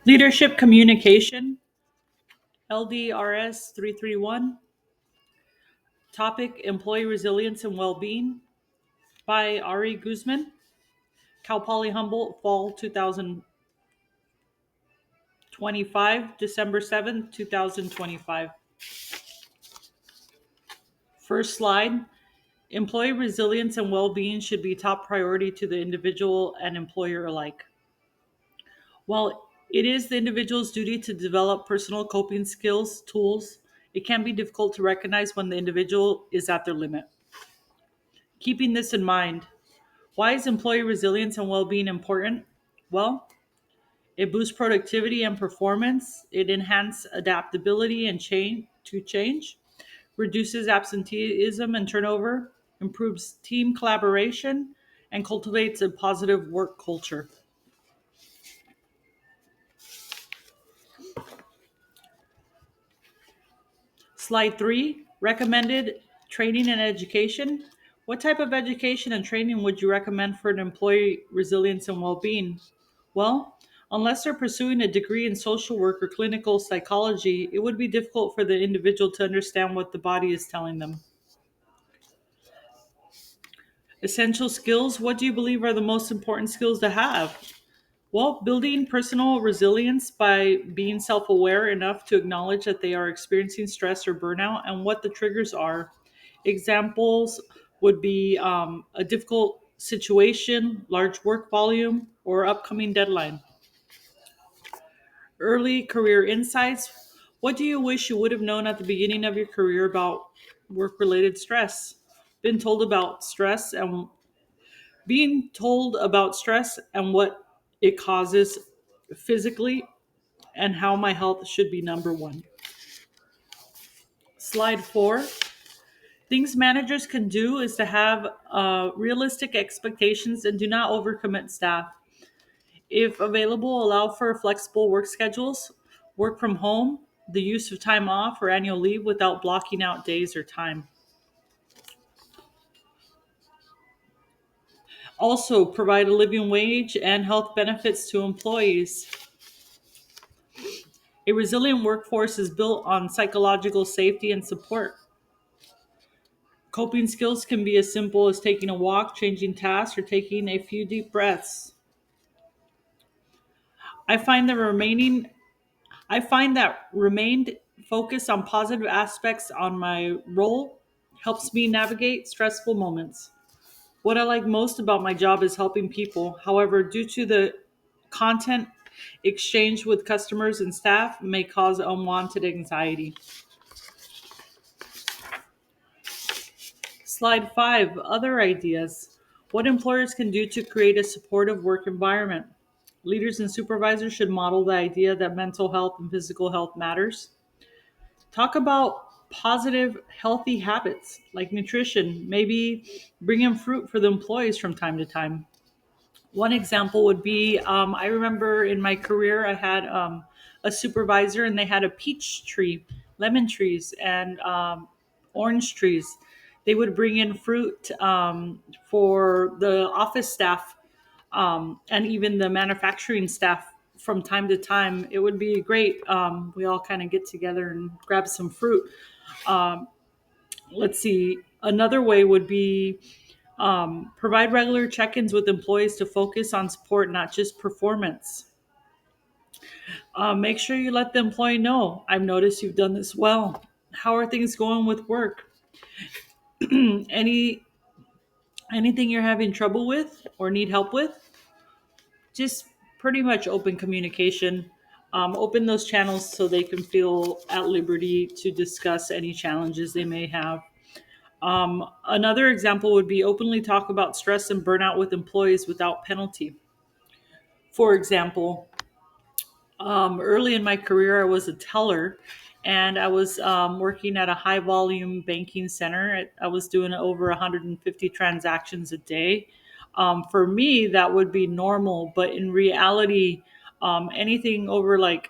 Leadership Communication, LDRS 331. Topic: Employee Resilience and Wellbeing by Ari Guzman, Cal Poly Humboldt, Fall 2025, December 7th, 2025. First slide. Employee resilience and well-being should be top priority to the individual and employer alike. While it is the individual's duty to develop personal coping skills, tools, it can be difficult to recognize when the individual is at their limit. Keeping this in mind, why is employee resilience and well-being important? Well, it boosts productivity and performance, it enhances adaptability and change, reduces absenteeism and turnover, improves team collaboration, and cultivates a positive work culture. Slide 3, recommended training and education. What type of education and training would you recommend for an employee resilience and well-being? Well, unless they're pursuing a degree in social work or clinical psychology, it would be difficult for the individual to understand what the body is telling them. Essential skills. What do you believe are the most important skills to have? Well, building personal resilience by being self aware enough to acknowledge that they are experiencing stress or burnout and what the triggers are. Examples would be a difficult situation, large work volume, or upcoming deadline. Early career insights. What do you wish you would have known at the beginning of your career about work related stress? Been told about stress and being told about stress and what it causes physically and how my health should be number one. Slide 4. Things managers can do is to have realistic expectations and do not overcommit staff. If available, allow for flexible work schedules, work from home, the use of time off or annual leave without blocking out days or time. Also, provide a living wage and health benefits to employees. A resilient workforce is built on psychological safety and support. Coping skills can be as simple as taking a walk, changing tasks, or taking a few deep breaths. I find the remaining I find that remained focus on positive aspects on my role helps me navigate stressful moments. What I like most about my job is helping people. However, due to the content exchange with customers and staff may cause unwanted anxiety. Slide 5, other ideas. What employers can do to create a supportive work environment. Leaders and supervisors should model the idea that mental health and physical health matters. Talk about positive, healthy habits like nutrition. Maybe bring in fruit for the employees from time to time. One example would be I remember in my career, I had a supervisor and they had a peach tree, lemon trees, and orange trees. They would bring in fruit for the office staff and even the manufacturing staff from time to time. It would be great. We all kind of get together and grab some fruit. Um, let's see. Another way would be provide regular check ins with employees to focus on support, not just performance. Make sure you let the employee know. I've noticed you've done this well. How are things going with work? Any anything you're having trouble with or need help with? Just pretty much open communication. Open those channels so they can feel at liberty to discuss any challenges they may have. Another example would be openly talk about stress and burnout with employees without penalty. For example, early in my career, I was a teller and I was working at a high volume banking center. I was doing over 150 transactions a day. For me, that would be normal, but in reality, anything over like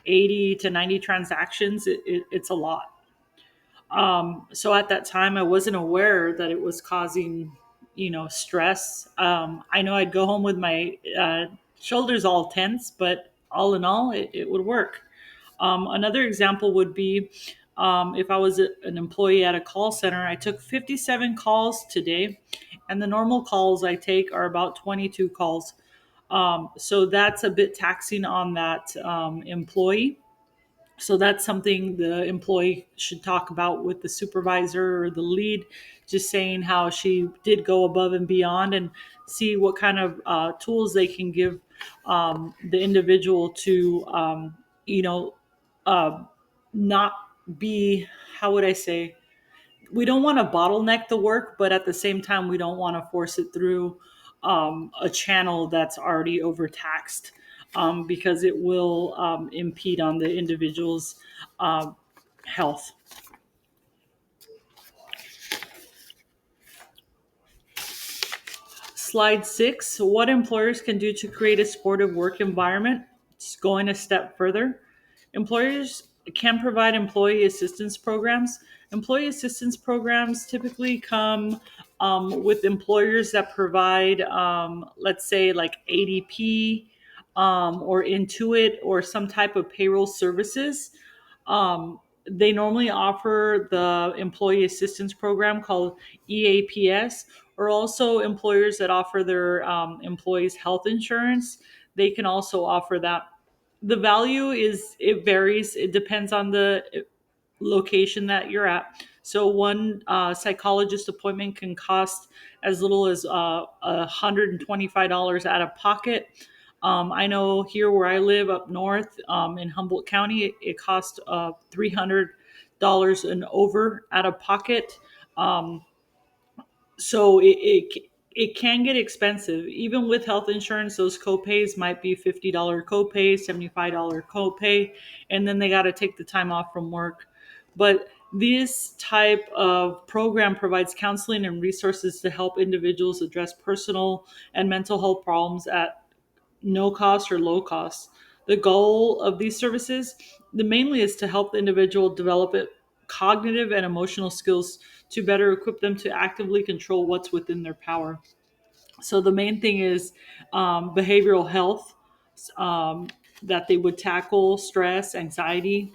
80 to 90 transactions, it's a lot. So at that time, I wasn't aware that it was causing, stress. I know I'd go home with my shoulders all tense, but all in all, it would work. Another example would be if I was an employee at a call center. I took 57 calls today, and the normal calls I take are about 22 calls. So that's a bit taxing on that employee. So that's something the employee should talk about with the supervisor or the lead, just saying how she did go above and beyond, and see what kind of tools they can give the individual to, you know, uh, not be, how would I say, we don't want to bottleneck the work, but at the same time, we don't want to force it through a channel that's already overtaxed, because it will impede on the individual's um, health. Slide 6, what employers can do to create a supportive work environment. Just going a step further, employers can provide employee assistance programs. Employee assistance programs typically come with employers that provide, let's say, like ADP or Intuit or some type of payroll services. They normally offer the employee assistance program called EAPS, or also employers that offer their employees health insurance. They can also offer that. The value is, it varies. It depends on the location that you're at. So one psychologist appointment can cost as little as $125 out of pocket. I know here where I live up north in Humboldt County, it costs $300 and over out of pocket. Um, so it can get expensive. Even with health insurance, those copays might be $50 copay, $75 copay, and then they got to take the time off from work. But this type of program provides counseling and resources to help individuals address personal and mental health problems at no cost or low cost. The goal of these services, the mainly, is to help the individual develop it cognitive and emotional skills to better equip them to actively control what's within their power. So the main thing is behavioral health, um, that they would tackle stress, anxiety,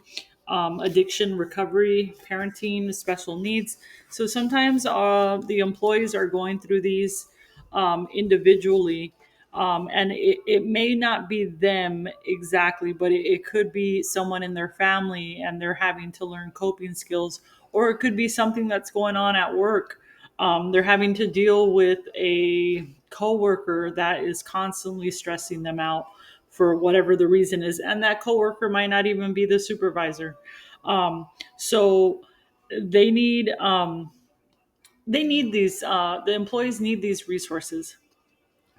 addiction, recovery, parenting, special needs. So sometimes the employees are going through these individually. And it may not be them exactly, but it could be someone in their family and they're having to learn coping skills, or it could be something that's going on at work. They're having to deal with a coworker that is constantly stressing them out for whatever the reason is, and that coworker might not even be the supervisor. So they need these. The employees need these resources.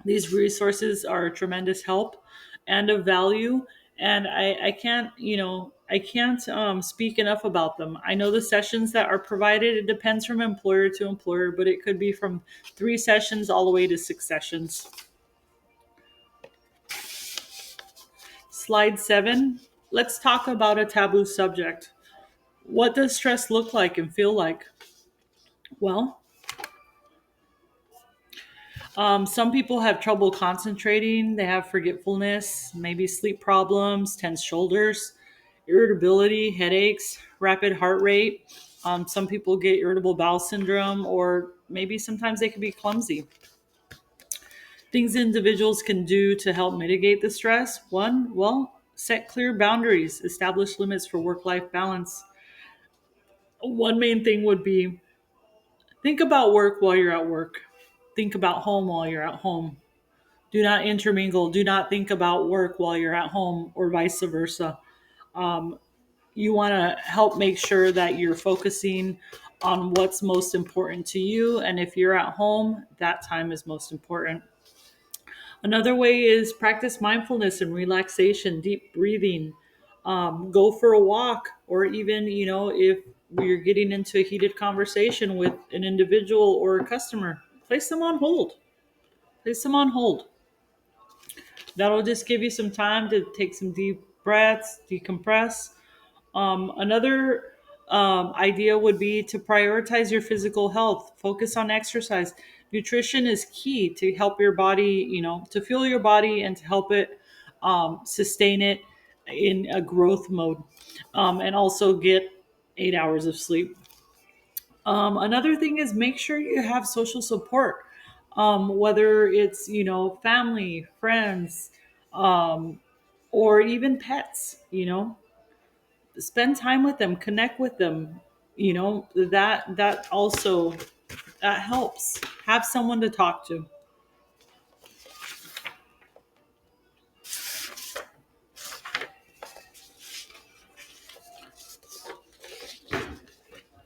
These resources are a tremendous help and of value, and I can't, I can't speak enough about them. I know the sessions that are provided, it depends from employer to employer, but it could be from 3 sessions all the way to 6 sessions. Slide 7. Let's talk about a taboo subject. What does stress look like and feel like? Well, some people have trouble concentrating, they have forgetfulness, maybe sleep problems, tense shoulders, irritability, headaches, rapid heart rate. Some people get irritable bowel syndrome, or maybe sometimes they can be clumsy. Things individuals can do to help mitigate the stress: one, well, set clear boundaries, establish limits for work life balance. One main thing would be, think about work while you're at work, think about home while you're at home. Do not intermingle. Do not think about work while you're at home, or vice versa. Um, you want to help make sure that you're focusing on what's most important to you. And if you're at home, that time is most important. Another way is practice mindfulness and relaxation, deep breathing. Go for a walk, or even, if you're getting into a heated conversation with an individual or a customer, place them on hold. Place them on hold. That'll just give you some time to take some deep breaths, decompress. Another idea would be to prioritize your physical health, focus on exercise. Nutrition is key to help your body, to fuel your body and to help it sustain it in a growth mode, and also get 8 hours of sleep. Another thing is make sure you have social support, whether it's family, friends, um, or even pets. Spend time with them, connect with them. That also that helps. Have someone to talk to.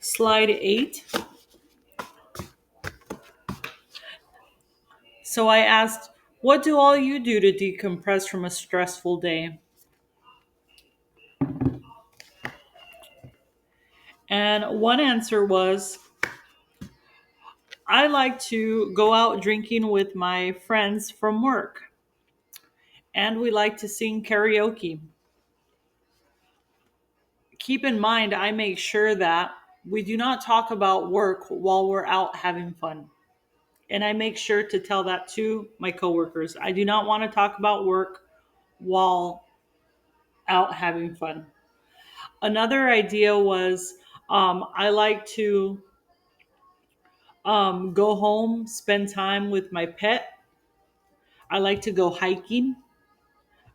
Slide 8. So I asked, what do all you do to decompress from a stressful day? And one answer was, I like to go out drinking with my friends from work, and we like to sing karaoke. Keep in mind, I make sure that we do not talk about work while we're out having fun. And I make sure to tell that to my coworkers. I do not want to talk about work while out having fun. Another idea was, I like to go home, spend time with my pet. I like to go hiking.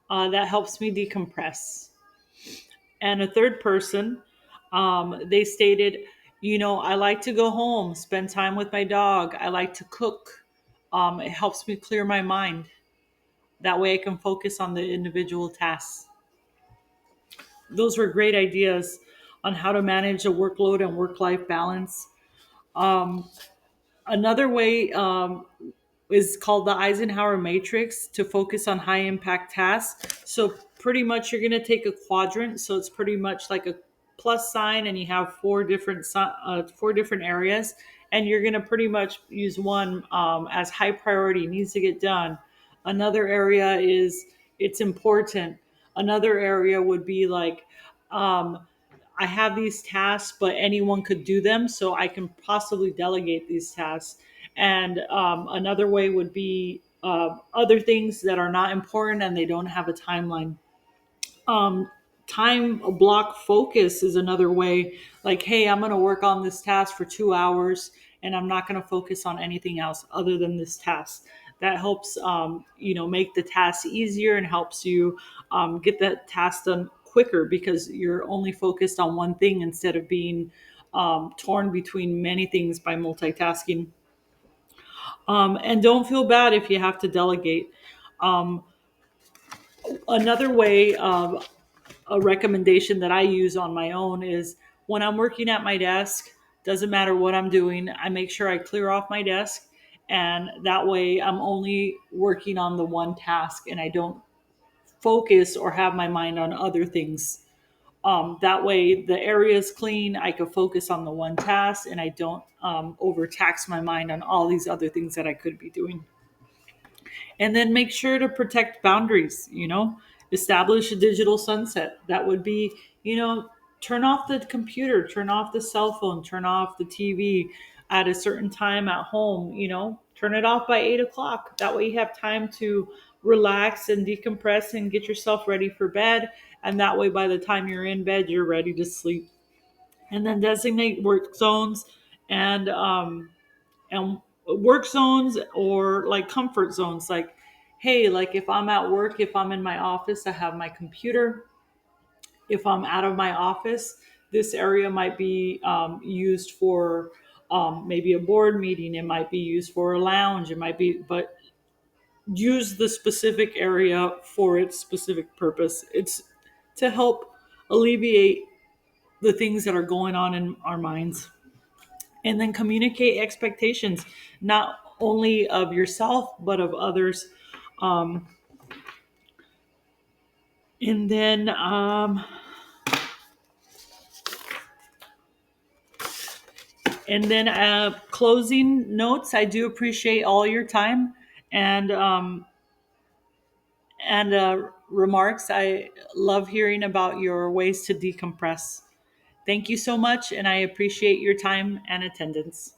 That helps me decompress. And a third person, they stated, I like to go home, spend time with my dog. I like to cook. It helps me clear my mind. That way I can focus on the individual tasks. Those were great ideas on how to manage a workload and work life balance. Um, Another way is called the Eisenhower matrix to focus on high impact tasks. So pretty much you're going to take a quadrant. So it's pretty much like a plus sign, and you have four different areas, and you're going to pretty much use one as high priority, needs to get done. Another area is it's important. Another area would be like, um, I have these tasks, but anyone could do them, so I can possibly delegate these tasks. And another way would be other things that are not important and they don't have a timeline. um, Time block focus is another way. Like, hey, I'm going to work on this task for 2 hours, and I'm not going to focus on anything else other than this task. That helps make the task easier, and helps you get that task done quicker, because you're only focused on one thing instead of being torn between many things by multitasking. And don't feel bad if you have to delegate. um, Another way, a recommendation that I use on my own is, when I'm working at my desk, doesn't matter what I'm doing, I make sure I clear off my desk. And that way I'm only working on the one task, and I don't focus or have my mind on other things. That way the area is clean. I can focus on the one task, and I don't overtax my mind on all these other things that I could be doing. And then make sure to protect boundaries. Establish a digital sunset. That would be, turn off the computer, turn off the cell phone, turn off the TV at a certain time at home. Turn it off by 8 o'clock. That way you have time to relax and decompress and get yourself ready for bed. And that way, by the time you're in bed, you're ready to sleep. And then designate work zones, and and work zones, or like comfort zones. Like, hey, like if I'm at work, if I'm in my office, I have my computer. If I'm out of my office, this area might be used for maybe a board meeting. It might be used for a lounge. It might be, but use the specific area for its specific purpose. It's to help alleviate the things that are going on in our minds. And then communicate expectations, not only of yourself but of others. um, and then closing notes. I do appreciate all your time and remarks. I love hearing about your ways to decompress. Thank you so much, and I appreciate your time and attendance.